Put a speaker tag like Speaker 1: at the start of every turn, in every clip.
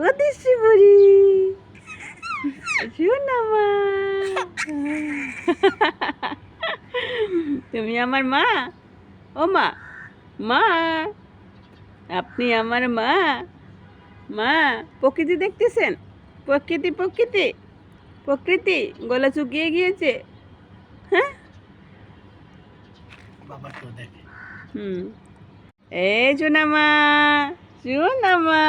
Speaker 1: অদিশি বুড়ি শোনা মা, তুমি আমার মা। ও মা, মা আপনি আমার মা। মা, প্রকৃতি দেখতেছেন? প্রকৃতি প্রকৃতি প্রকৃতি গলা শুকিয়ে গিয়েছে। হ্যাঁ,
Speaker 2: বাবা তো দেখে।
Speaker 1: এই সোনামা, সোনামা,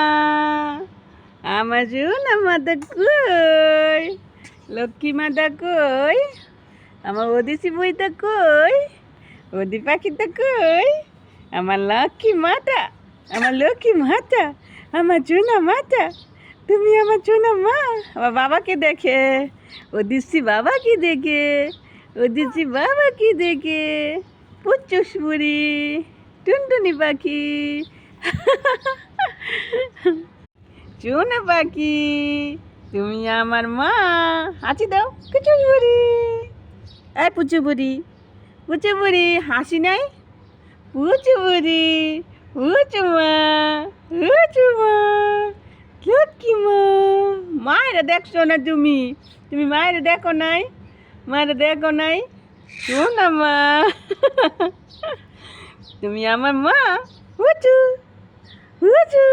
Speaker 1: আমার সোনামাটা কই? লক্ষ্মী মাতা কই? আমার ওদিশি বইটা কই? ওদি পাখিটা কই? আমার লক্ষ্মী মাতা, আমার লক্ষ্মী মাতা, আমার সোনা মাতা, তুমি আমার সোনা মা। আমার বাবাকে দেখে, ওদিশি বাবাকে দেখে, ওদিশি বাবাকে দেখে, পুচ্চুসপুরি টুনটুনি পাখি, চুনা পাখি, তুমি আমার মা। হাসি দাও পুচুবুড়ি। এই পুচুবুড়ি, পুচুবুড়ি হাসি নাই? পুচুবুড়ি, পুচুমা, পুচুমা, লক্ষ্মী মা। মায়েরা দেখছো না তুমি? তুমি মায়েরা দেখো নাই? মায়েরা দেখো নাই? শোনা মা, তুমি আমার মা। হুচু হুচু।